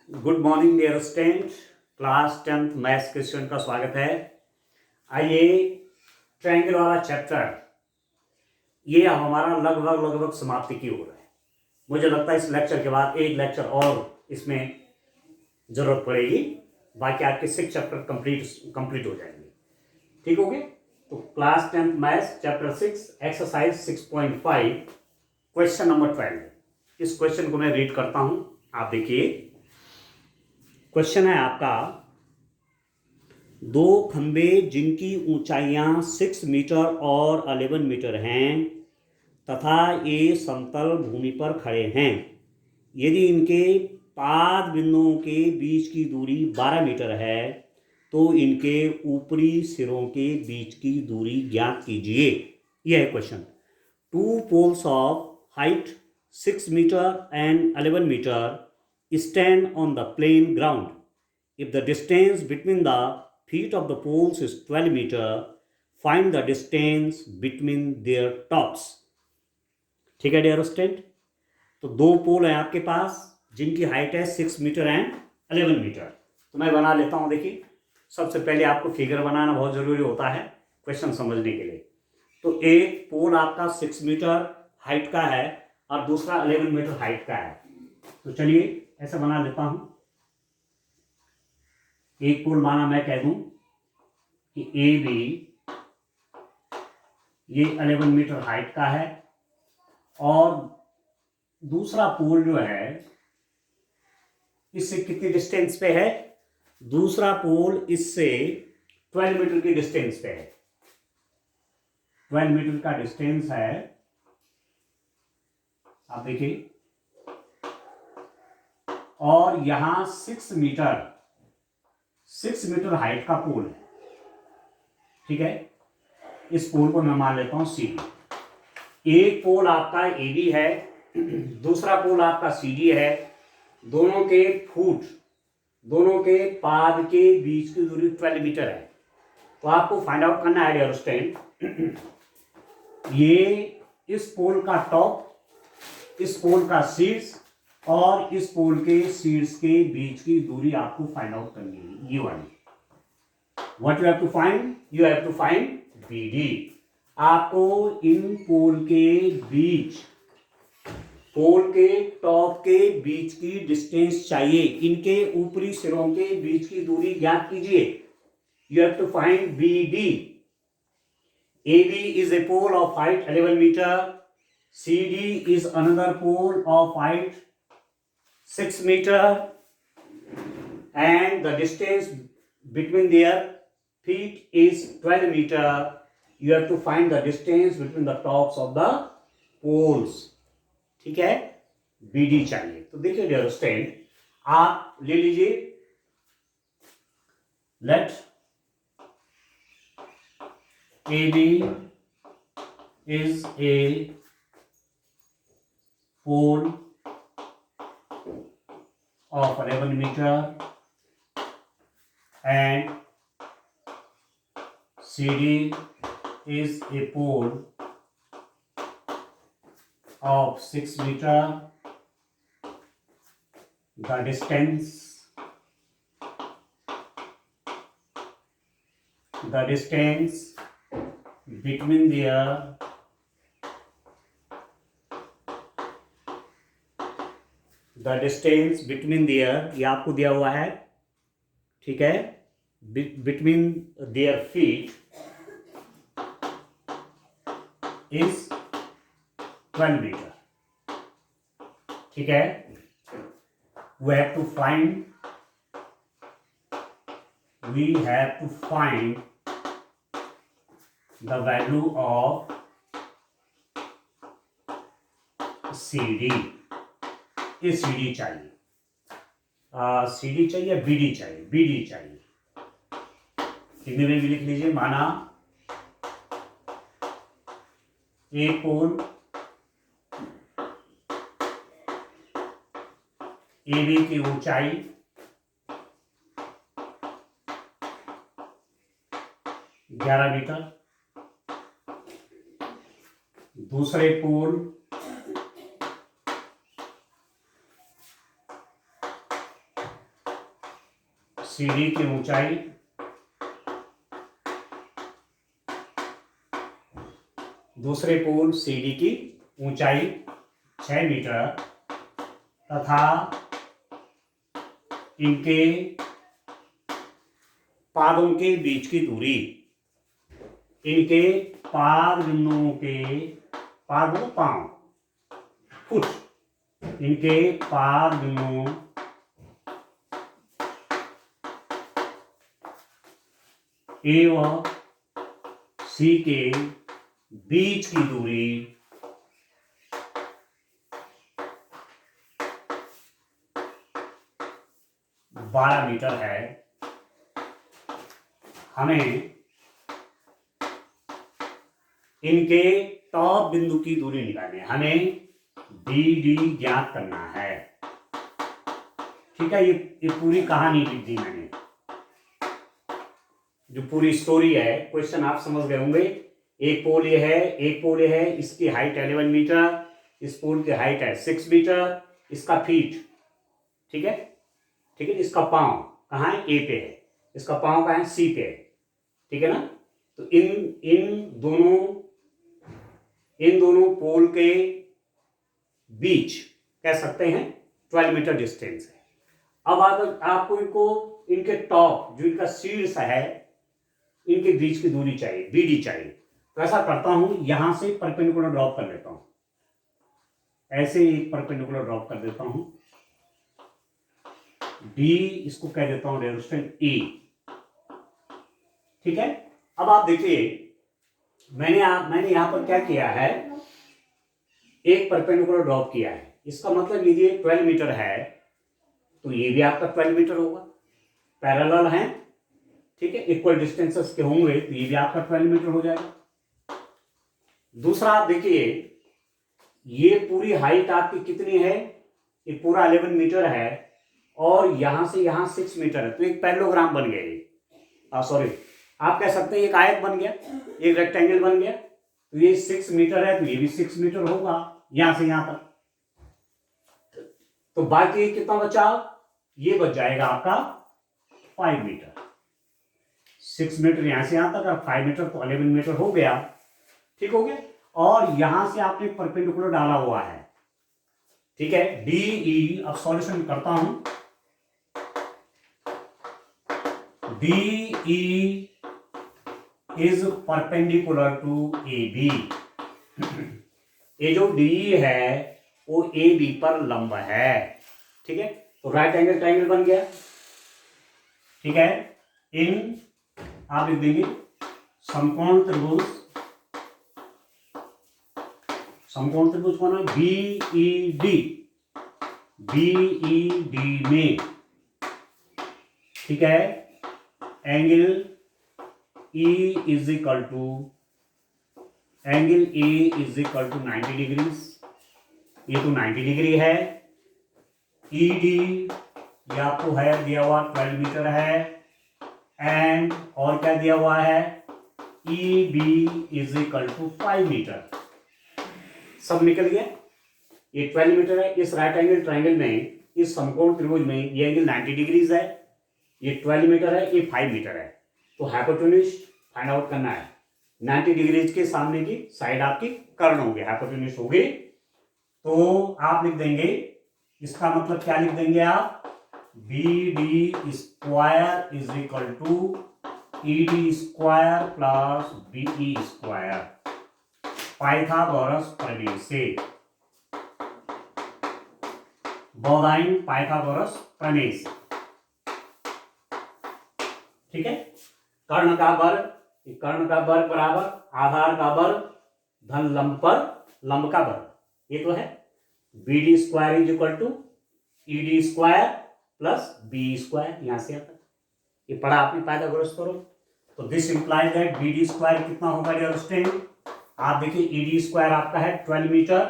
Good morning dear student. Class 10th maths के student का स्वागत है। आइए, ट्रायंगल वाला चैप्टर ये अब हमारा लगभग समाप्ति की ओर है। मुझे लगता है इस लेक्चर के बाद एक लेक्चर और इसमें जरूरत पड़ेगी, बाकी आपके 6 चैप्टर कंप्लीट हो जाएंगे। ठीक हो गए? तो class 10th maths chapter 6 exercise 6.5 question number 12। इस क्वेश्चन को मैं रीड करता हूं, आप देखिए। क्वेश्चन है आपका, दो खंबे जिनकी ऊंचाइयां 6 मीटर और 11 मीटर हैं तथा ये समतल भूमि पर खड़े हैं। यदि इनके पाद बिंदुओं के बीच की दूरी 12 मीटर है तो इनके ऊपरी सिरों के बीच की दूरी ज्ञात कीजिए। यह है question. Two poles of height 6 metre and 11 metre stand on the plain ground. If the distance between the feet of the poles is 12 meter, find the distance between their tops. ठीक है डियर स्टूडेंट। तो दो पोल हैं आपके पास जिनकी height है 6 metre and 11 metre. तो मैं बना लेता हूं। देखिए, सबसे पहले आपको फिगर बनाना बहुत जरूरी होता है क्वेश्चन समझने के लिए। तो एक पोल आपका 6 मीटर हाइट का है और दूसरा 11 मीटर हाइट का है। तो चलिए ऐसा बना लेता हूं। एक पोल माना मैं कह दूं कि ए बी ये 11 मीटर हाइट का है और दूसरा पोल जो है इससे कितनी डिस्टेंस पे है? दूसरा पोल इससे 12 मीटर की डिस्टेंस पे है। 12 मीटर का डिस्टेंस है, आप देखिए। और यहां 6 मीटर हाइट का पोल है। ठीक है, इस पोल को मैं मान लेता हूं सी डी। एक पोल आपका ए बी है, दूसरा पोल आपका सी डी है। दोनों के पाद के बीच की दूरी 12 मीटर है। तो आपको फाइंड आउट करना है डियर स्टूडेंट, ये इस पोल का टॉप, इस पोल का शीर्ष और इस पोल के शीर्ष के बीच की दूरी आपको फाइंड आउट करनी है। ये वाली what you have to find? You have to find B D. आपको इन पोल के टॉप के बीच की डिस्टेंस चाहिए। इनके ऊपरी सिरों के बीच की दूरी ज्ञात कीजिए। You have to find B D. A B is a pole of height 11 metre. C D is another pole of height 6 meter, and the distance between their feet is 12 meter. You have to find the distance between the tops of the poles. ठीक है, BD चाहिए। तो देखिए dear student, आप ले लीजिए। Let AB is a pole of 11 meter and CD is a pole of 6 meter. The distance between their ये आपको दिया हुआ है, ठीक है, between their feet is 12 meter. ठीक है, we have to find the value of CD. ये CD चाहिए, CD चाहिए, BD चाहिए। हिंदी में भी लिख लीजिए। माना एक पोल AB की ऊंचाई 11 मीटर, दूसरे पोल CD की ऊंचाई दूसरे पोल CD की ऊंचाई 6 मीटर तथा इनके पादों के बीच की दूरी, इनके पाद बिंदुओं के पाद पांव फुट, इनके पाद बिंदुओं ए व सी के बीच की दूरी 12 मीटर है। हमें इनके टॉप बिंदु की दूरी निकालनी है, हमें BD ज्ञात करना है। ठीक है, ये पूरी कहानी लिख दी मैंने, जो पूरी स्टोरी है। क्वेश्चन आप समझ गए होंगे। एक पोल ये है, एक पोल ये है, इसकी हाइट 11 मीटर, इस पोल की हाइट है 6 मीटर, इसका फीट, ठीक है, ठीक है। इसका पांव कहाँ है, ए पे है, इसका पांव कहाँ है, सी पे है, ठीक है ना। तो इन दोनों पोल के बीच कह सकते हैं 12 मीटर डिस्टेंस है। अब आपको इनके टॉप, जो इनका शीर्ष है, इनके बीच की दूरी चाहिए, BD चाहिए। तो ऐसा करता हूं, यहां से परपेंडिकुलर ड्रॉप कर लेता हूं, ऐसे एक परपेंडिकुलर ड्रॉप कर देता हूं, D इसको कह देता हूं रेजिस्टेंस E, ठीक है। अब आप देखिए, मैंने यहां पर क्या किया है, एक परपेंडिकुलर ड्रॉप किया है। इसका मतलब ये 12 मीटर है, तो ये भी आपका 12 मीटर होगा, पैरेलल है, ठीक है, इक्वल डिस्टेंसेस के होंगे, तो ये भी आपका 12 मीटर हो जाएगा। दूसरा आप देखिए, ये पूरी हाइट आपकी कितनी है, ये पूरा 11 मीटर है, और यहां से यहां 6 मीटर है, तो एक पैरेललोग्राम बन गया, सॉरी, आप कह सकते हैं एक आयत बन गया, एक रेक्टेंगल बन गया। तो ये 6 मीटर है, तो ये भी 6 मीटर होगा यहां से यहां तक। तो बाकी कितना बचा, ये बच जाएगा आपका 5 मीटर। 6 मीटर यहां से यहां तक, और 5 मीटर, तो 11 मीटर हो गया, ठीक हो गया। और यहां से आपने परपेंडिकुलर डाला हुआ है, ठीक है, DE। अब सॉल्यूशन करता हूं, DE is perpendicular to AB। ये जो DE है वो AB पर लंब है, ठीक है। तो राइट एंगल ट्रायंगल बन गया, ठीक है। इन आप लिख देंगे समकोण त्रिभुज, समकोण त्रिभुज कौन है, BED में, ठीक है, angle E is equal to, angle A is equal to 90 degrees, ये तो 90 डिग्री है। ED ये आपको है दिया हुआ 12 मीटर है, एंड और क्या दिया हुआ है, EB is equal to 5 metre. सब निकल गया, ये 12 मीटर है। इस राइट एंगल ट्रायंगल में, इस समकोण त्रिभुज में, ये एंगल 90 डिग्रीज है, ये 12 मीटर है, ये 5 मीटर है। तो हाइपोटेन्यूज फाइंड आउट करना है। 90 डिग्रीज के सामने की साइड आपकी कर्ण होगी, हाइपोटेन्यूज होगी। तो आप लिख देंगे, इसका मतलब क्या लिख देंगे आप, BD square is equal to ED square plus BE square, Pythagoras प्रमेय से, बोधाइन पाइथागोरस प्रमेय से, ठीक है। कर्ण का वर्ग, कर्ण का वर्ग बराबर आधार का वर्ग धन लंब पर लंब का वर्ग, ये तो है। BD square is equal to ED square plus BE square, यहां से आता, ये पढ़ा आपने पाइथागोरस थ्योरम। तो this implies that BD square कितना होगा डियर स्टूडेंट, आप देखिए ED स्क्वायर आपका है 12 मीटर,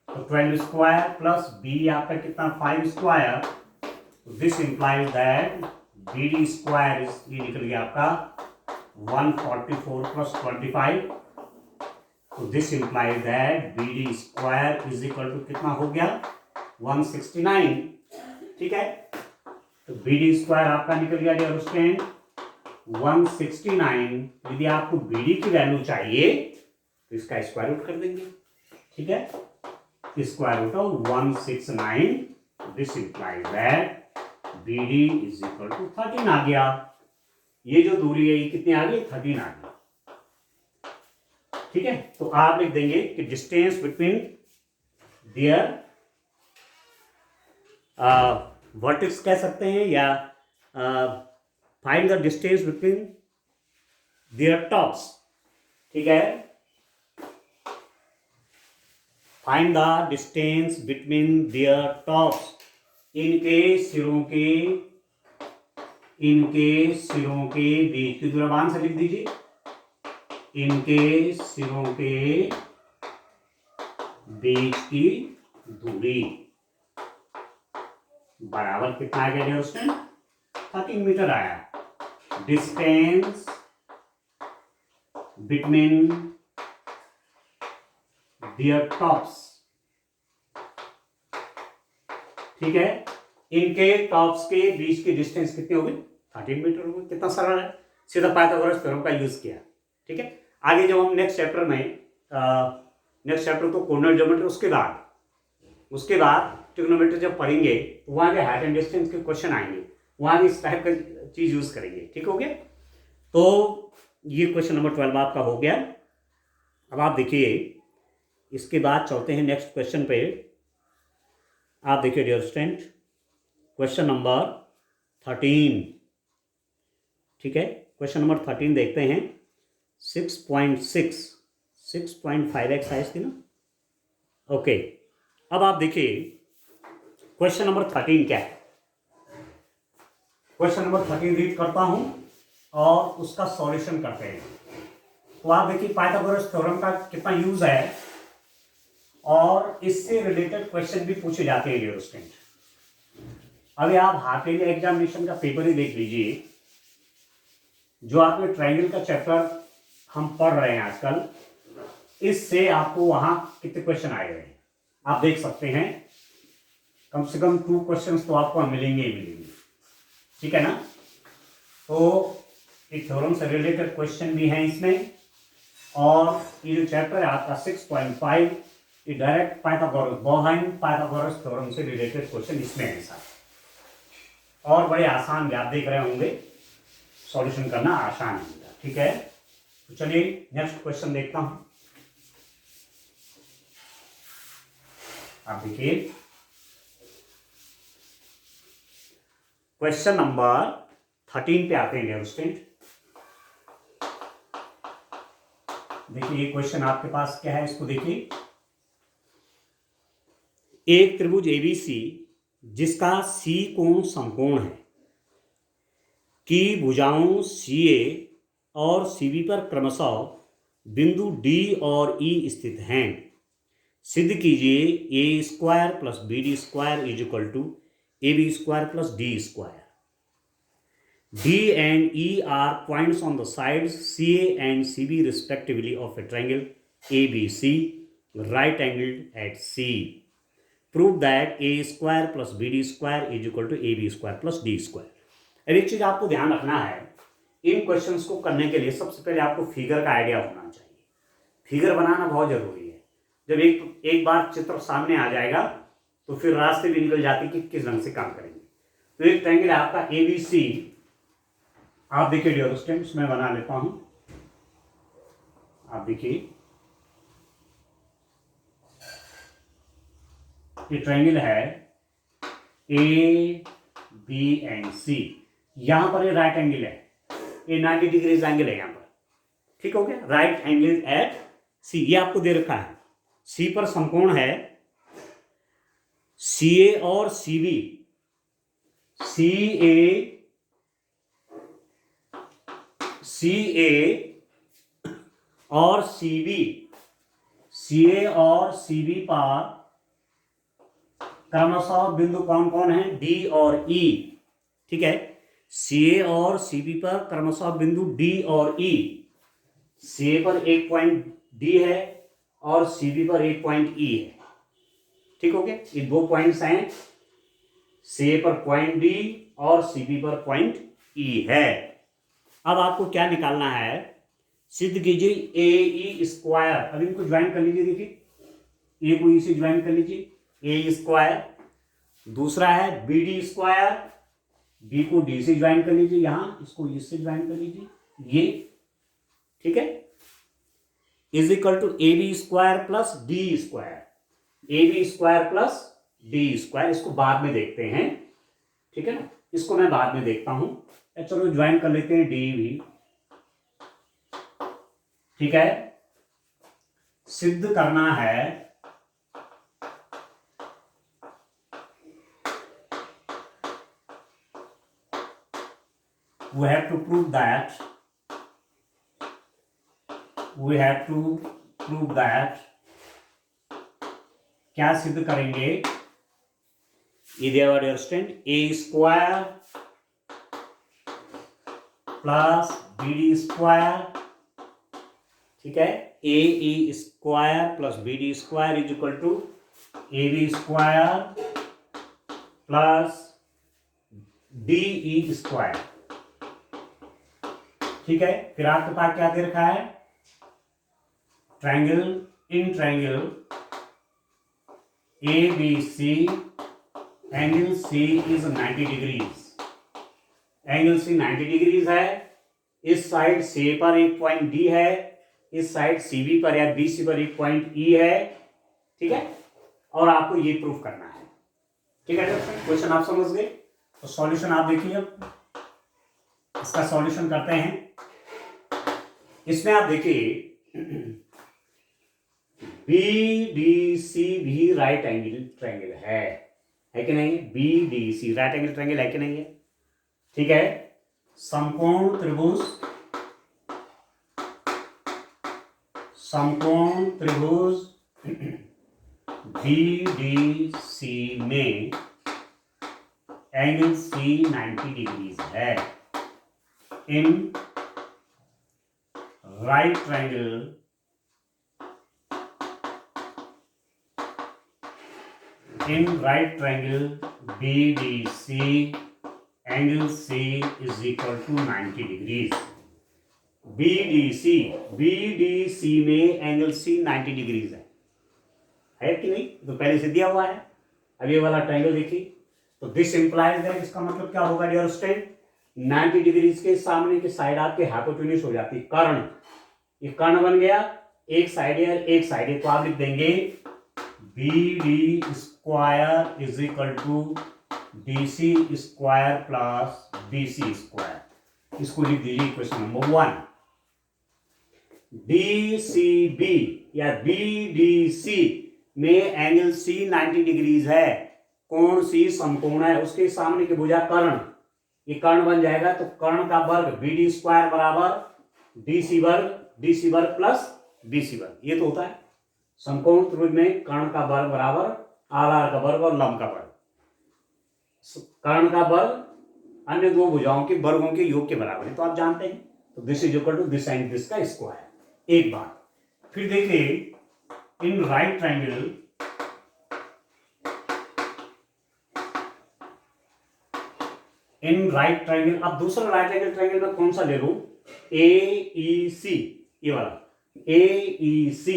तो 12 स्क्वायर प्लस BE आपका कितना 5 स्क्वायर, तो this implies that BD square ये निकल गया आपका 144 प्लस 25, तो this implies that BD square is equal to कितना हो गया 169, ठीक है। तो बी डी स्क्वायर आपका निकल गया डियर स्टूडेंट 169। यदि आपको बी डी की वैल्यू चाहिए तो इसका स्क्वायर रूट कर देंगे, ठीक है। Square root of 169, this implies that B D is equal to 13 आ गया। ये जो दूरी है ये कितनी आ गई, 13 आ गई, ठीक है। तो आप लिख देंगे कि डिस्टेंस बिटवीन देयर वर्टेक्स कह सकते हैं, या find the distance between their tops, ठीक है। Find the distance between their tops, इनके सिरों के बीच की दूरी आराम से लिख दीजिए। इनके सिरों के बीच की दूरी बराबर कितना आ गया उसमें, 13 मीटर आया। डिस्टेंस बिटवीन देयर टॉप्स, ठीक है। इनके टॉप्स के बीच की डिस्टेंस कितनी होगी, 13 मीटर होगी। कितना सरल है, सीधा पाइथागोरस थ्योरम का यूज किया, ठीक है। आगे जब हम नेक्स्ट चैप्टर में नेक्स्ट चैप्टर तो कोऑर्डिनेट ज्योमेट्री, उसके बाद ट्रिग्नोमेट्री जब पढ़ेंगे तो वहां के हाइट एंड डिस्टेंस के क्वेश्चन आएंगे, वहां भी इस टाइप का चीज यूज करेंगे, ठीक हो गया। तो ये क्वेश्चन नंबर 12 आपका हो गया। अब आप देखिए इसके बाद चलते हैं नेक्स्ट क्वेश्चन पे। आप देखिए डियर स्टूडेंट, क्वेश्चन नंबर 13, ठीक है। क्वेश्चन नंबर 13 देखते हैं। 6.5x साइज थी ना, ओके। अब आप देखिए क्वेश्चन नंबर 13 क्या है। क्वेश्चन नंबर 13 रीड करता हूं और उसका सॉल्यूशन करते हैं। तो आप देखिए पाइथागोरस थ्योरम का कितना यूज है, और इससे रिलेटेड क्वेश्चन भी पूछे जाते हैं डियर स्टूडेंट। अभी आप हाफ ईयरली एग्जामिनेशन का पेपर ही देख लीजिए, जो आपने ट्रायंगल का चैप्टर हम पढ़ रहे हैं आजकल, इससे आपको वहां कितने क्वेश्चन आए हुए हैं आप देख सकते हैं। कम से कम 2 क्वेश्चंस तो आपको मिलेंगे ही मिलेंगे, ठीक है ना। तो एक थ्योरम से रिलेटेड क्वेश्चन भी हैं इसमें, और ये जो चैप्टर है आपका 6.5, ये डायरेक्ट पाइथागोरस बोहाइन पाइथागोरस थ्योरम से रिलेटेड क्वेश्चन इसमें है सारे, और बड़े आसान भी आप देख रहे होंगे, सॉल्यूशन करना आसान होगा, ठीक है। तो चलिए नेक्स्ट क्वेश्चन देखता हूं। आप देखिए क्वेश्चन नंबर 13 पे आते हैं डियर स्टूडेंट। देखिए ये क्वेश्चन आपके पास क्या है, इसको देखिए। एक त्रिभुज एबीसी जिसका सी कोण समकोण है, की भुजाओं सीए और सीबी पर क्रमशः बिंदु डी और ई स्थित हैं, सिद्ध कीजिए A square plus B D square is equal to A B square plus D square. D and E are points on the sides CA and CB respectively of a triangle ABC, right angled at C. Prove that A square plus BD square is equal to AB square plus D square. अब एक चीज आपको ध्यान रखना है, इन questions को करने के लिए सबसे पहले आपको फिगर का आइडिया होना चाहिए। फिगर बनाना बहुत जरूरी है। जब एक बार चित्र सामने आ जाएगा तो फिर रास्ते भी निकल जाते कि किस ढंग से काम करेंगे। तो एक ट्रायंगल है आपका ABC, आप देखिए डियर स्टूडेंट्स, मैं बना लेता हूं। आप देखिए ये ट्रायंगल है ए बी एंड सी। यहां पर ये राइट एंगल है, ये 90 डिग्री एंगल है यहां पर, ठीक हो गया। राइट एंगल एट सी, ये आपको दे रखा है। सी पर समकोण है सी ए और सी बी, सी ए और सी बी, सी ए और सी बी पर क्रमशः बिंदु कौन कौन है, डी और ई, ठीक है। सी ए और सी बी पर क्रमशः बिंदु डी और ई। सी ए पर एक पॉइंट डी है और सी बी पर एक पॉइंट ई है, ठीक हो गया। ये 2 पॉइंट्स हैं, सी ए पर पॉइंट डी और CB पर पॉइंट E है। अब आपको क्या निकालना है, सिद्ध कीजिए AE स्क्वायर। अब इनको ज्वाइन कर लीजिए, देखिए A को E से ज्वाइन कर लीजिए, A स्क्वायर। दूसरा है BD स्क्वायर, B को D से ज्वाइन कर लीजिए, यहां इसको इससे ज्वाइन कर लीजिए, ये ठीक है, is equal to AB square plus D square, AB square plus D square. इसको बाद में देखते हैं, ठीक है ना, इसको मैं बाद में देखता हूं। चलो ज्वाइन कर लेते हैं D भी, ठीक है। सिद्ध करना है we have to prove that क्या सिद्ध करेंगे, इधर understand A square plus BD square, ठीक है, AE square plus BD square is equal to AB square plus DE square, ठीक है। फिर आपके पास क्या दे रखा है, triangle, in triangle ABC angle C is 90 degrees, angle C 90 degrees है। इस साइड C पर एक पॉइंट D है, इस साइड CB पर या BC पर एक पॉइंट E है, ठीक है, और आपको ये प्रूफ करना है, ठीक है। क्वेश्चन आप समझ गए, तो सॉल्यूशन आप देखिए। अब इसका सॉल्यूशन करते हैं। इसमें आप देखिए BDC भी राइट एंगल ट्रायंगल है कि नहीं, BDC राइट एंगल ट्रायंगल है कि नहीं है, ठीक है। समकोण त्रिभुज BDC में एंगल C 90 डिग्रीज है। In right triangle BDC angle C is equal to 90 degrees. BDC में एंगल C 90 डिग्रीज है कि नहीं, तो पहले से दिया हुआ है। अब ये वाला ट्रायंगल देखिए, तो दिस इंप्लाइज दैट, इसका मतलब क्या होगा डियर स्टूडेंट, 90 डिग्रीज के सामने की साइड आपके हाइपोटेन्यूज हो जाती है, कर्ण, ये कर्ण बन गया, एक साइड है एक साइड है, तो आप लिख देंगे BD square is equal to DC square plus BC square. इसको लिख दीजिए इक्वेशन नंबर 1। DCB या BDC में एंगल C 90 डिग्रीज है, कोण C समकोण है, उसके सामने की भुजा कर्ण, ये कर्ण बन जाएगा, तो कर्ण का वर्ग BD स्क्वायर बराबर DC वर्ग प्लस BC वर्ग, ये तो होता है समकोण त्रिभुज में कर्ण का वर्ग बराबर आधार का वर्ग और लंब का वर्ग। कर्ण का वर्ग अन्य दो भुजाओं के वर्गों के योग के बराबर है, तो आप जानते हैं, तो this is equal to this and this का स्क्वायर। एक बात फिर देखिए, इन राइट ट्रायंगल अब दूसरा राइट एंगल ट्रायंगल में कौन सा ले लूं, AEC, ये वाला AEC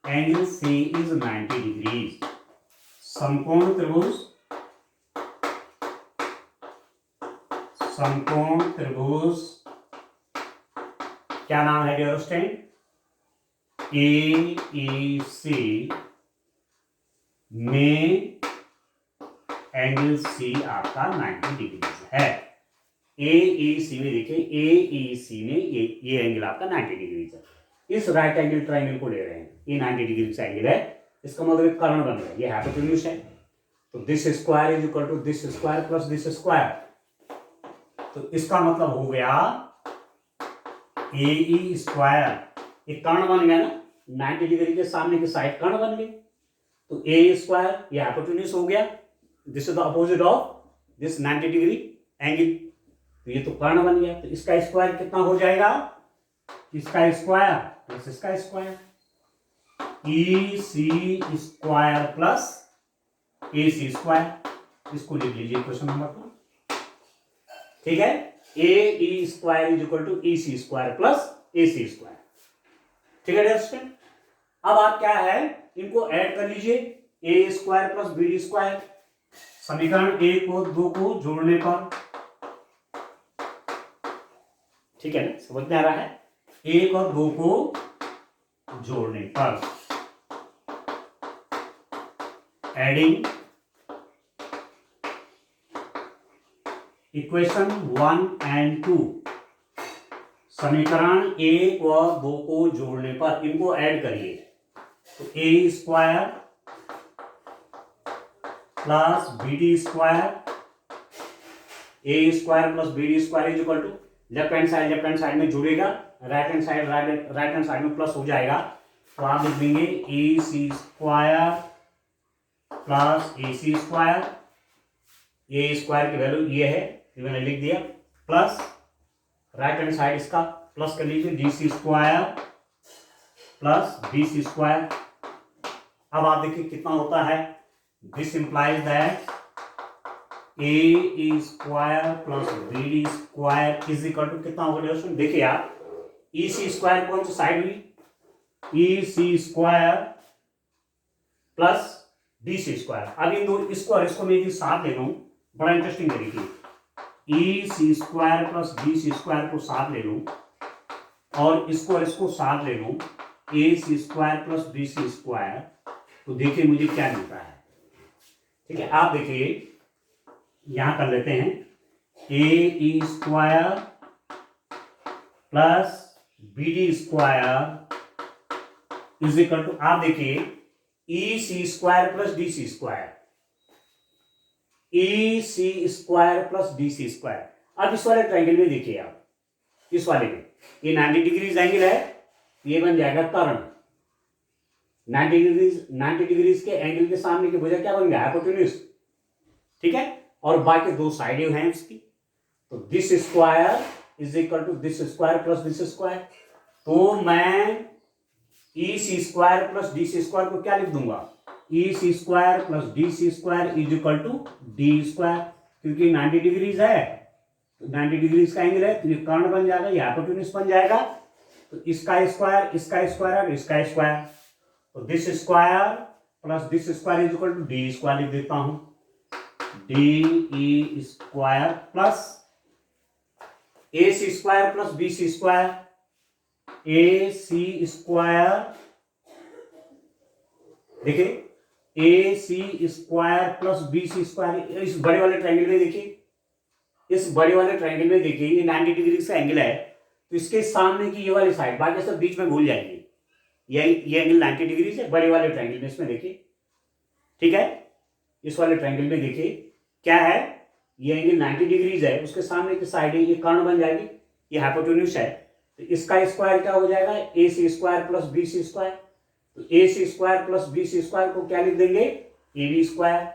angle C is 90 degrees. समकोण त्रिभुज क्या नाम है डियर स्टूडेंट, AEC में एंगल C आपका 90 डिग्री है। AEC में देखिए, AEC में ये एंगल आपका 90 डिग्री है। इस राइट एंगल ट्रायंगल को ले रहे हैं, ये 90 डिग्री का एंगल है, इसका मतलब कर्ण बन रहा है, ये हाइपोटेन्यूज है, तो this square is equal to this square plus this square, तो इसका मतलब हो गया AE स्क्वायर, ये कर्ण बन गया ना, 90 डिग्री के सामने की साइड कर्ण बन गई, तो A स्क्वायर ये हाइपोटेन्यूज हो गया, this is the opposite of this 90 degree angle, तो ये तो कर्ण बन गया, तो इसका स्क्वायर कितना हो जाएगा, इसका स्क्वायर प्लस इसका square, EC square plus A C square, इसको लिख लीजिए क्वेश्चन नंबर 2। ठीक है, A E square is equal to E C square plus A C square. ठीक है स्टूडेंट, अब आप क्या है इनको ऐड कर लीजिए, A square plus B D square, समीकरण 1 और 2 को जोड़ने पर, ठीक है ना, समझ में आ रहा है, 1 और 2 को जोड़ने पर, एडिंग इक्वेशन 1 एंड 2, समीकरण 1 और 2 को जोड़ने पर इनको ऐड करिए, तो A square plus B D square, A square plus B D square is equal to, left hand side में जुड़ेगा, राइट हैंड साइड में प्लस हो जाएगा, तो आप लिख देंगे A C square plus A C square, A square की वैल्यू ये है, ये मैंने लिख दिया, प्लस राइट हैंड साइड इसका प्लस कर लीजिए, D C square plus B C square. अब आप देखिए कितना होता है, this implies that A square plus B D square is equal to कितना होगा दोस्तों, देखिए आप, ई सी स्क्वायर कौन सी साइड हुई, E C square plus D C square. अब इन दो इसको और इसको मैं एक साथ ले लूं, बड़ा इंटरेस्टिंग तरीके, E C square plus D C square को साथ ले लूं और इसको साथ ले लूं, A C square plus B C square, तो देखिए मुझे क्या मिलता है। ठीक है, आप देखिए यहां कर लेते हैं, A square plus B D square is equal to, आप देखिए E C square plus D C square, E C square plus D C square. अब इस वाले ट्राइंगल में देखिए आप, इस वाले में ये 90 डिग्रीज एंगल है, ये बन जाएगा कर्ण, 90 डिग्रीज के एंगल के सामने की भुजा क्या बन गया, हाइपोटेन्यूज। ठीक है, और बाकी दो साइडें हैं इसकी, तो this square is equal to this square plus this square, तो मैं E C square plus D C square को क्या लिख दूंगा, E C square plus D C square is equal to D square, क्योंकि 90 डिग्रीज है, तो 90 डिग्रीज का एंगल है, तो ये कर्ण बन जाएगा, ये हाइपोटेन्यूज बन जाएगा, तो इसका स्क्वायर और इसका स्क्वायर, तो this square plus this square is equal to D square लिख देता हूं, D E square plus A C square plus B C square, A C square, देखिए A C square plus B C square, इस बड़े वाले triangle में देखिए, इस बड़े वाले ट्रायंगल में देखिए ये 90 डिग्री का एंगल है, तो इसके सामने की ये वाली साइड, बाकी सब बीच में भूल जाएंगे, ये एंगल 90 डिग्री से बड़े वाले ट्रायंगल में, इसमें देखिए। ठीक है, इस वाले ट्रायंगल में देखिए क्या है, ये एंगल 90 डिग्रीज है, उसके सामने की साइड है, ये कर्ण बन जाएगी, ये हाइपोटेन्यूज है, तो इसका स्क्वायर क्या हो जाएगा, A C square plus B C square, तो A C square plus B C square को क्या लिख देंगे, A B square,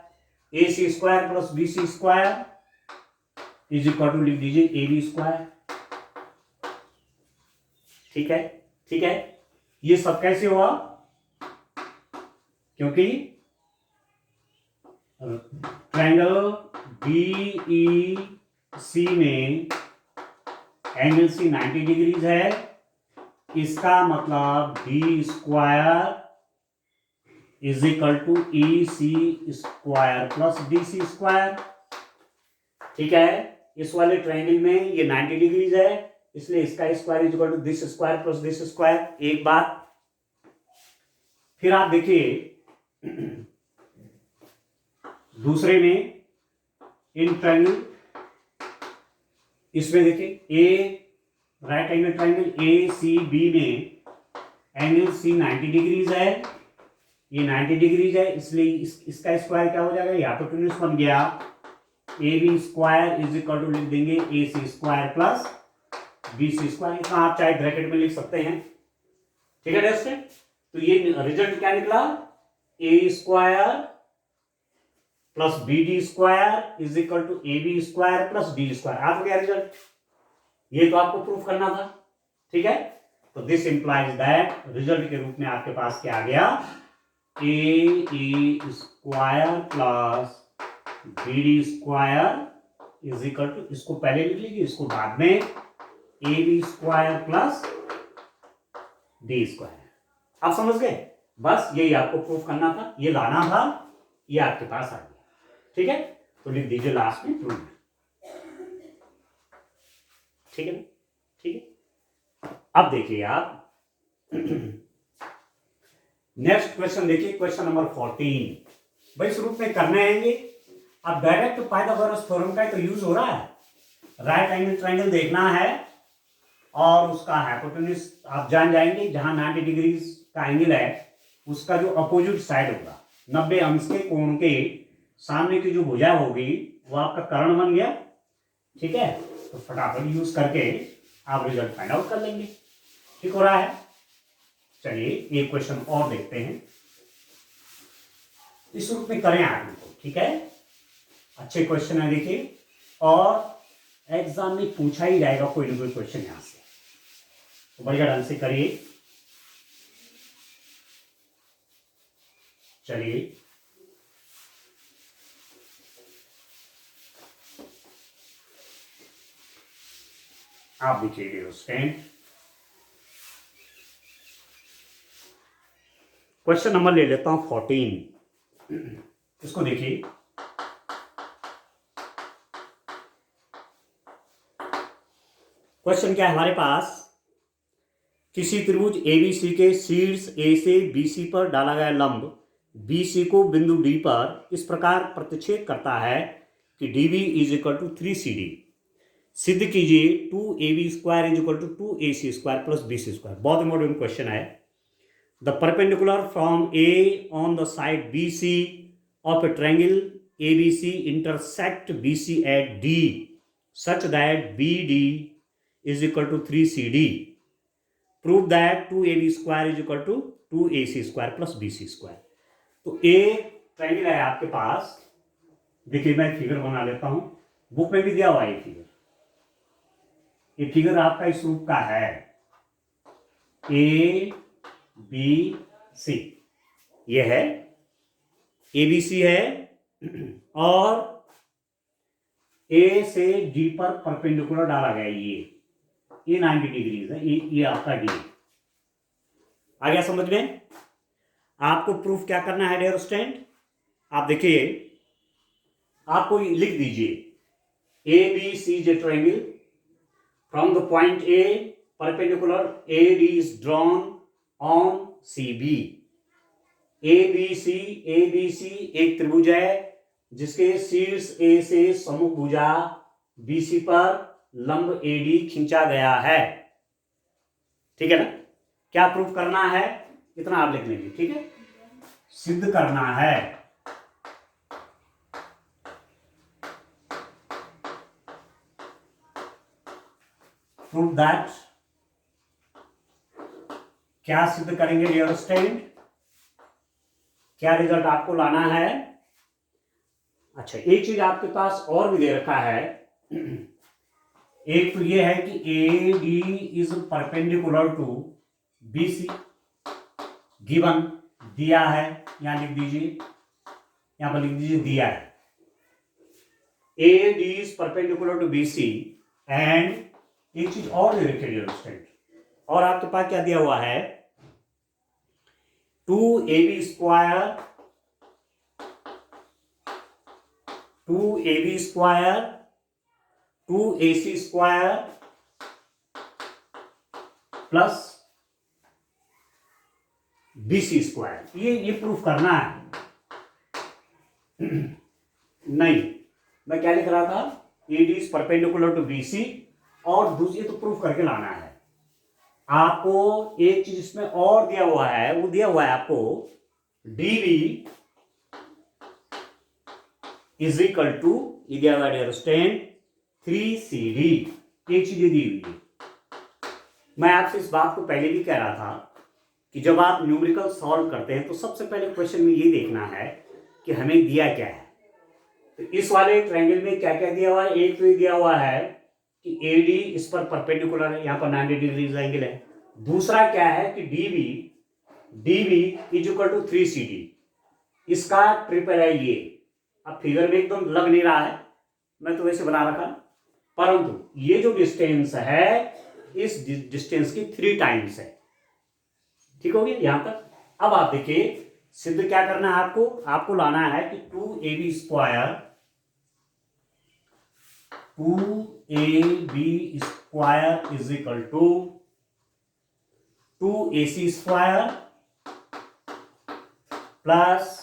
A C square plus B C square is equal to लिख दीजिए ए बी स्क्वायर। ठीक है, ठीक है, ये सब कैसे हुआ, क्योंकि ट्रायंगल बी ई सी में एंगल सी 90 डिग्रीज है, इसका मतलब B square is equal to E C square plus D C square. ठीक है, इस वाले ट्रायंगल में ये 90 डिग्रीज है, इसलिए इसका square is equal to this square plus this square, एक बात। फिर आप देखिए दूसरे में इन ट्रायंगल, इसमें देखिए A right angle triangle A C B में एंगल सी 90 डिग्रीज है, ये 90 डिग्रीज है, इसलिए इसका स्क्वायर क्या हो जाएगा, ये हाइपोटेन्यूज बन गया, A B square is equal to लिख देंगे A C square plus B C square, इतना आप चाहे ब्रैकेट में लिख सकते हैं। ठीक है दोस्तों, तो ये रिजल्ट क्या निकला, A square plus B D square is equal to A B square plus D square, आ गया रिजल्ट, ये तो आपको प्रूफ करना था। ठीक है, तो दिस इंप्लाइज दैट, रिजल्ट के रूप में आपके पास क्या आ गया, A square plus B D square is equal to, इसको पहले लिख लीजिए, इसको बाद में, A B square plus D square. आप समझ गए? बस यही आपको प्रूफ करना था, ये लाना था, ये आपके पास आ गया। ठीक है, तो लिख दीजिए लास्ट में प्रूफ। ठीक है ना? ठीक है, अब देखिए आप नेक्स्ट क्वेश्चन देखिए, क्वेश्चन नंबर 14। भाई शुरू में करने आएंगे, अब डायरेक्ट पाइथागोरस थ्योरम का तो यूज हो रहा है। राइट एंगल ट्रायंगल देखना है और उसका हाइपोटेन्यूज आप जान जाएंगे, जहां 90 डिग्री का एंगल है उसका जो अपोजिट साइड होगा 90 अंश के कोण के सामने की जो भुजा होगी वो आपका कर्ण बन गया। ठीक है, तो फटाफट यूज करके आप रिजल्ट फाइंड आउट कर लेंगे। ठीक हो रहा है? चलिए एक क्वेश्चन और देखते हैं, इस रूप में करें आप इनको। ठीक है, अच्छे क्वेश्चन है देखिए, और एग्जाम में पूछा ही जाएगा कोई ना कोई क्वेश्चन यहां से, तो बढ़िया ढंग से करिए। चलिए आप देखिए स्टैंड, क्वेश्चन नंबर ले लेता हूं 14। इसको देखिए, क्वेश्चन क्या है हमारे पास, किसी त्रिभुज एबीसी के शीर्ष ए से बीसी पर डाला गया लंब बीसी को बिंदु डी पर इस प्रकार प्रतिच्छेद करता है कि dB is equal to 3CD। सिद्ध कीजिए 2AB square is equal to 2AC square plus BC square. बहुत इंपॉर्टेंट क्वेश्चन है। The perpendicular from A on the side BC of a triangle ABC intersect BC at D such that BD is equal to 3CD. Prove that 2AB square is equal to 2AC square plus BC square. तो एक triangle है आपके पास, देखिए मैं figure बना लेता हूं, book में भी दिया हुआ है फिगर। ये फिगर आपका इस रूप का है, ए बी सी, ये है ABC है और ए से डी पर परपेंडिकुलर डाला गया ये 90 डिग्रीज है, ये आपका डी। आ गया समझ में? आपको प्रूफ क्या करना है डियर स्टूडेंट, आप देखिए, आपको लिख दीजिए A B C J triangle from the point A perpendicular A D is drawn on C B. A B C एक त्रिभुज है जिसके शीर्ष ए से सम्मुख भुजा बीसी पर लंब एडी खींचा गया है। ठीक है ना? क्या प्रूफ करना है, इतना आप लिख लेंगे। ठीक है, सिद्ध करना है प्रूव दैट, क्या सिद्ध करेंगे डियर स्टूडेंट, क्या रिजल्ट आपको लाना है। अच्छा, एक चीज आपके पास और भी दे रखा है, एक तो ये है कि A D is perpendicular to B C, given दिया है, यहां लिख दीजिए, यहां पर लिख दीजिए दिया है A D is perpendicular to B C. And एक चीज और दे रखी है स्टूडेंट, और आपके पास क्या दिया हुआ है, 2AB square 2AC square plus BC square, ये प्रूफ करना है। नहीं, मैं क्या लिख रहा था, AD is perpendicular to BC, और दूसरी तो प्रूफ करके लाना है। आपको एक चीज इसमें और दिया हुआ है, वो दिया हुआ है आपको DB इज इक्वल टू, ये दिया हुआ है 3CD। एक चीज दी हुई है, मैं आपसे इस बात को पहले भी कह रहा था कि जब आप न्यूमेरिकल सॉल्व करते हैं तो सबसे पहले क्वेश्चन में ये देखना है कि हमें दिया क्या है। तो इस वाले ट्रायंगल में क्या क्या दिया हुआ है, एक तो ये दिया हुआ है कि AD इस पर परपेंडिकुलर है, यहाँ पर 90 डिग्री एंगल है। दूसरा क्या है कि DB DB is equal to 3CD। इसका ट्रिपल है ये। अब फिगर में एकदम लग नहीं रहा है, मैं तो वैसे बना रखा, परंतु ये जो डिस्टेंस है इस डिस्टेंस की 3 टाइम्स है। ठीक हो गया यहां तक। अब आप देखिए सिद्ध क्या करना है आपको, आपको लाना है कि 2AB square 2AB square is equal to 2AC square plus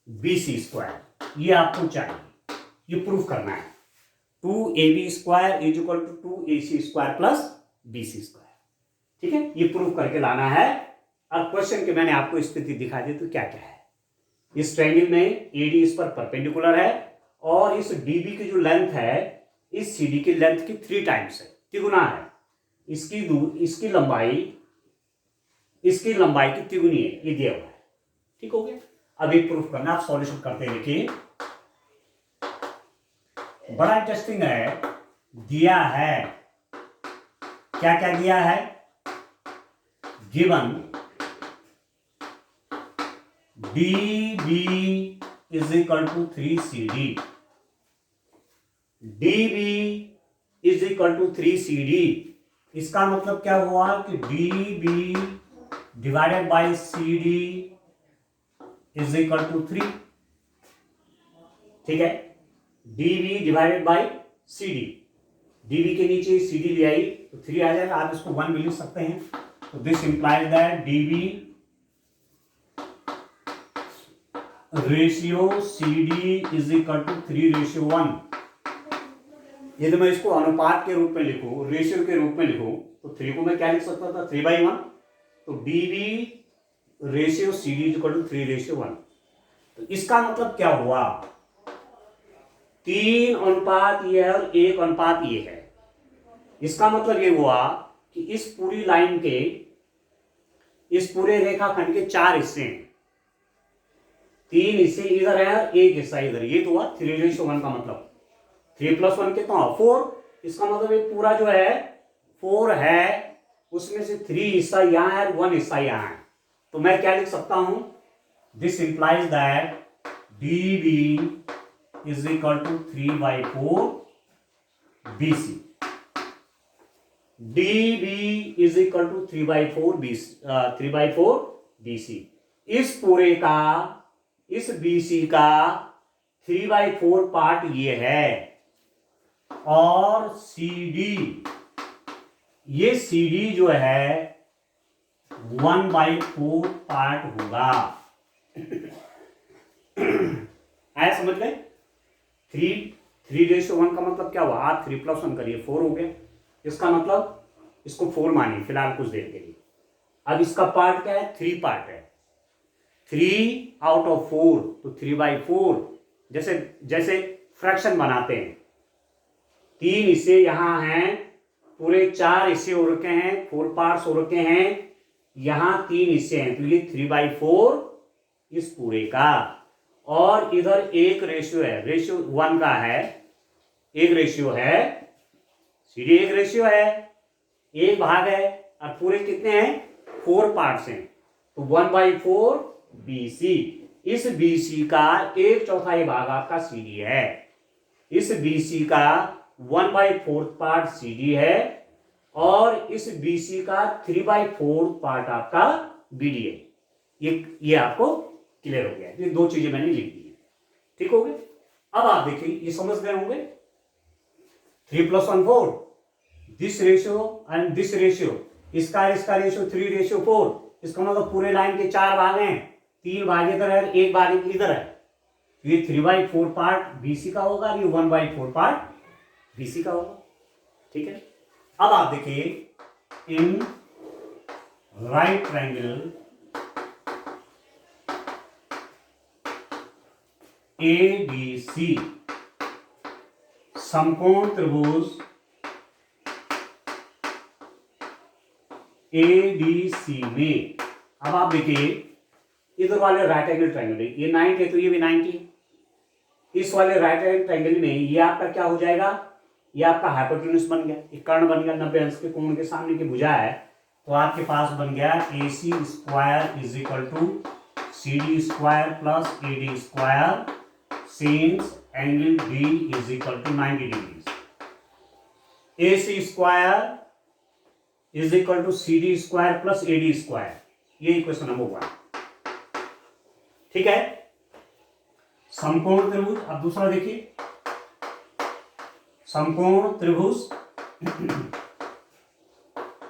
BC square. ये आपको चाहिए, ये प्रूफ करना है। 2AB square is equal to 2AC square plus BC square. ठीक है, ये प्रूफ करके लाना है। अब क्वेश्चन के मैंने आपको स्थिति दिखा दी, तो क्या क्या है। इस ट्रायंगल में AD इस पर परपेंडिकुलर है और इस DB की जो लेंथ है इस CD की लेंथ की 3 टाइम्स है, तिगुना है। इसकी लंबाई की तिगुनी है, ये दिया हुआ है। ठीक हो गया। अब एक प्रूफ करना, आप सॉल्यूशन करते हैं। देखिए बड़ा इंटरेस्टिंग है, दिया है क्या क्या दिया है, given DB is equal to 3CD। DB is equal to 3CD। इसका मतलब क्या हुआ कि DB divided by CD is equal to 3। ठीक है, DB divided by CD। DB के नीचे CD ले आई तो 3 आ जाएगा, आप इसको 1 भी लिख सकते हैं। तो this implies that DB ratio CD is equal to 3:1। यदि मैं इसको अनुपात के रूप में लिखूं, रेशियो के रूप में लिखूं, तो 3 को मैं क्या लिख सकता था, 3/1। तो DB ratio CD is equal to 3:1। तो इसका मतलब क्या हुआ, 3 अनुपात ये है और 1 अनुपात ये है। इसका मतलब ये हुआ कि इस पूरी लाइन के, इस पूरे रेखाखंड के 4 हिस्से हैं, 3 हिस्से इधर है और 1 हिस्सा इधर। ये तो हुआ 3:1 का मतलब। 3 + 1 कितना हुआ, 4। इसका मतलब ये पूरा जो है 4 है, उसमें से 3 हिस्सा यहां है और 1 हिस्सा यहां है। तो मैं क्या लिख सकता हूं, this implies that DB is equal to 3/4 BC। DB is equal to 3/4 BC। इस पूरे का, इस BC का 3/4 पार्ट ये है, और CD, ये CD जो है 1/4 पार्ट होगा। आया समझ गए। 3:1 का मतलब क्या हुआ, आप 3 + 1 करिए, 4 हो गया। इसका मतलब इसको 4 मानिए फिलहाल कुछ देर के लिए। अब इसका पार्ट क्या है, 3 पार्ट है। 3 आउट ऑफ 4, तो 3/4। जैसे जैसे फ्रैक्शन बनाते हैं, 3 हिस्से यहां हैं, पूरे 4 हिस्से हो रखे हैं, 4 पार्ट्स हो रखे हैं, यहां 3 हिस्से हैं, तो ये 3/4 इस पूरे का। और इधर एक रेशियो है, रेशियो 1 का है, एक रेशियो है, CD एक रेशियो है, एक भाग है, और पूरे कितने हैं, 4 पार्ट्स हैं, तो 1/4 BC। इस BC का 1/4 भाग आपका CD है। इस BC का 1/4 पार्ट CD है, और इस BC का 3/4 पार्ट आपका BD है। ये आपको क्लियर हो गया। ये 2 चीजें मैंने लिख दी है। ठीक हो गए। अब आप देखिए, ये समझ गए होंगे, 3 + 1 4, this ratio and this ratio, इसका रेशियो 3:4। इसका मतलब पूरे लाइन के 4 भाग हैं, 3 भाग इधर है, 1 भाग इधर है। ये 3/4 पार्ट BC का होगा, ये 1/4 पार्ट BC का होगा। ठीक है। अब आप देखिए, इन राइट ट्रायंगल ABC, समकोण त्रिभुज ABC में, अब आप देखिए इधर वाले राइट एंगल ट्रायंगल, ये 90 है तो ये भी 90 है। इस वाले राइट एंगल ट्रायंगल में ये आपका क्या हो जाएगा, ये आपका हाइपोटेन्यूज बन गया, एक कर्ण बन गया, 90 अंश के कोण के सामने की भुजा है, तो आपके पास बन गया A C square is equal to C D square plus A D square since angle D is equal to 90 degrees. A C square is equal to C D square plus A D square, ये equation number 1। ठीक है, समकोण त्रिभुज। अब दूसरा देखिए, समकोण त्रिभुज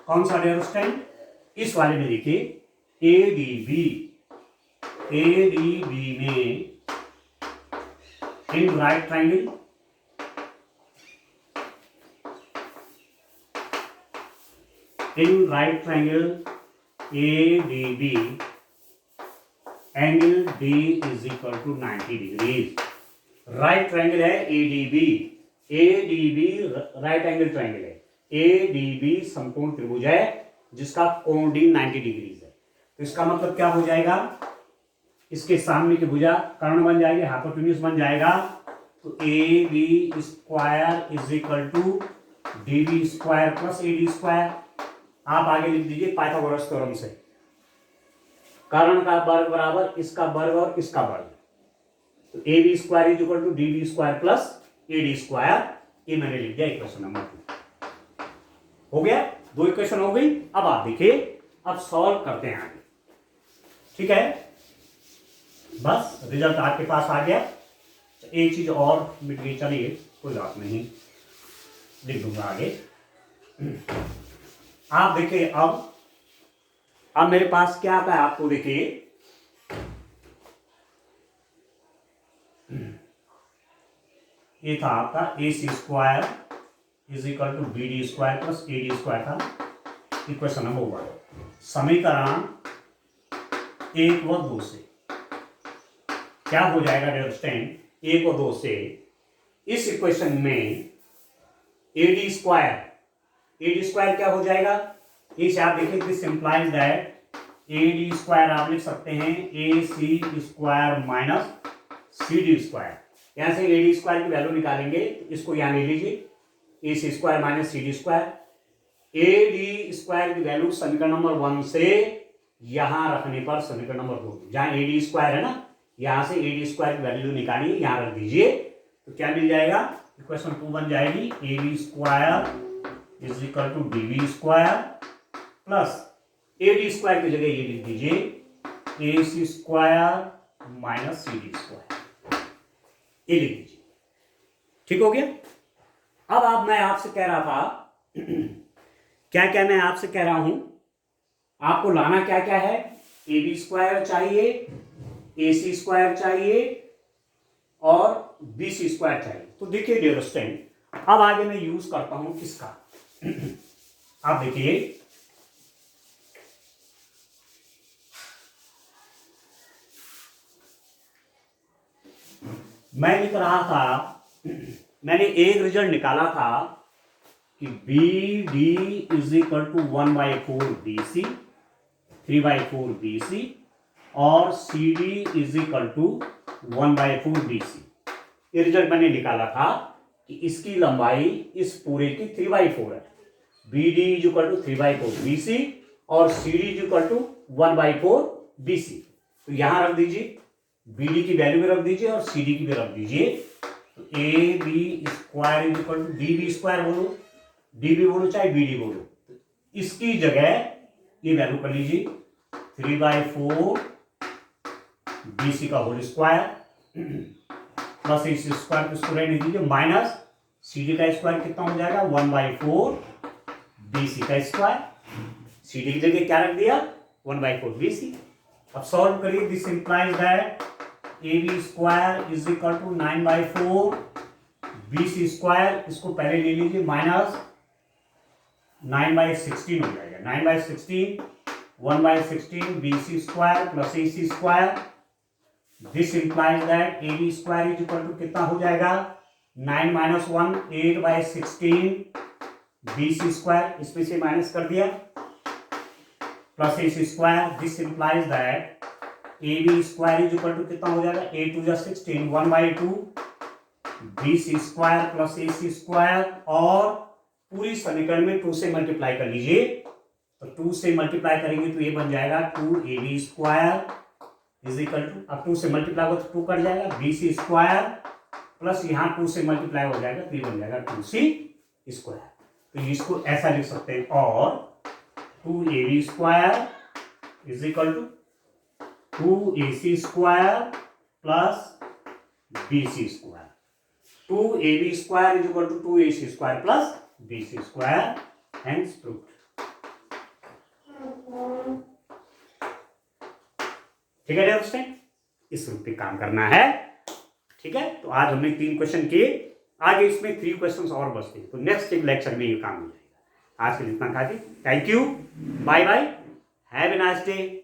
कौन सा डियर स्टूडेंट, इस वाले में देखिए एडीबी, एडीबी में in right triangle ADB angle D is equal to 90 degrees. Right triangle है ADB, ADB right angle triangle है, ADB समकोण त्रिभुज है जिसका कोण D 90 डिग्रीज है। तो इसका मतलब क्या हो जाएगा, इसके सामने की भुजा कर्ण बन जाएगी, हाइपोटेन्यूज बन जाएगा। तो AB square is equal to DB square plus AD square. आप आगे लिख दीजिए पाइथागोरस थ्योरम से, कर्ण का वर्ग बराबर इसका वर्ग और इसका वर्ग, तो AB square is equal to DB square plus AD square. ये मैंने लिख दिया इक्वेशन नंबर 2। हो गया, 2 इक्वेशन हो गई। अब आप देखिए, अब सॉल्व करते हैं आगे। ठीक है, बस रिजल्ट आपके पास आ गया। एक चीज और मिट गई, चलिए कोई बात नहीं, लिख दूंगा आगे। आप देखिए, अब मेरे पास क्या आता है, आपको देखिए ये था आपका A C square is equal to B D square plus A D square था इक्वेशन नंबर 1। समीकरण 1 व 2 से क्या हो जाएगा डियर स्टूडेंट, 1 और 2 से इस इक्वेशन में AD स्क्वायर क्या हो जाएगा, इस आप देखिए this implies that AD square आप लिख सकते हैं AC square minus CD square. यहां से AD स्क्वायर की वैल्यू निकालेंगे, इसको यहां ले लीजिए, AC square minus CD square. AD square की वैल्यू समीकरण नंबर 1 से यहां रखने पर समीकरण नंबर 2, जहां AD स्क्वायर है ना, यहां से AD स्क्वायर की वैल्यू निकालिए, यहां रख दीजिए, तो क्या मिल जाएगा, इक्वेशन 2 बन जाएगी AB square is equal to DB square plus AD square की जगह ये लिख दीजिए AC square minus CD square, ये लिख दीजिए। ठीक हो गया। अब मैं आपसे कह रहा था क्या क्या मैं आपसे कह रहा हूं, आपको लाना क्या क्या है, AB स्क्वायर चाहिए, AC स्क्वायर चाहिए और BC स्क्वायर चाहिए। तो देखिए डियर स्टूडेंट, अब आगे मैं यूज करता हूं किसका, आप देखिए मैं लिख रहा था, मैंने एक रिजल्ट निकाला था कि BD is equal to 1/4 BC, 3/4 BC और CD is equal to 1/4 BC। ये रिजल्ट मैंने निकाला था कि इसकी लंबाई इस पूरे की 3/4 है। BD is equal to 3/4 BC और CD is equal to 1/4 BC। तो यहां रख दीजिए, BD की वैल्यू भी रख दीजिए और CD की भी रख दीजिए। तो AB square is equal to DB square बोलो, DB बोलो चाहे BD बोलो, तो इसकी जगह ये वैल्यू कर लीजिए 3/4 BC का होल स्क्वायर प्लस इस स्क्वायर को इसको रहने दीजिए माइनस CD का स्क्वायर कितना हो जाएगा 1/4 BC का स्क्वायर। CD की जगह क्या रख दिया 1/4 BC। अब सॉल्व करिए, this implies that AB square is equal to 9/4 BC square, इसको पहले ले लीजिए माइनस 9/16 हो जाएगा, 9/16 1/16 BC square plus AC square. This implies that AB square is equal to कितना हो जाएगा 9 - 1 8/16 BC स्क्वायर, इसमें से माइनस कर दिया plus AC square. This implies that AB square is equal to कितना हो जाएगा 8 2 16 1/2 BC square plus AC square और पूरी समीकरण में 2 से मल्टीप्लाई कर लीजिए तो 2 से मल्टीप्लाई करेंगे तो ये बन जाएगा 2ab² इज इक्वल टू, अब 2 से मल्टीप्लाई होगा तो 2 कट जाएगा, bc² प्लस यहाँ 2 से मल्टीप्लाई हो जाएगा तो ये बन जाएगा 2c²। तो इसको ऐसा लिख सकते हैं, और 2ab² is equal to 2ac² plus bc²। 2ab² is equal to 2ac² plus bc², hence proved. ठीक है दोस्तों, इस रूप पे काम करना है। ठीक है, तो आज हमने 3 क्वेश्चन किए, आगे इसमें 3 क्वेश्चन और बचते हैं, तो नेक्स्ट लेक्चर में ये काम हो जाएगा। आज के लिए इतना काफी। Thank you, bye bye, have a nice day.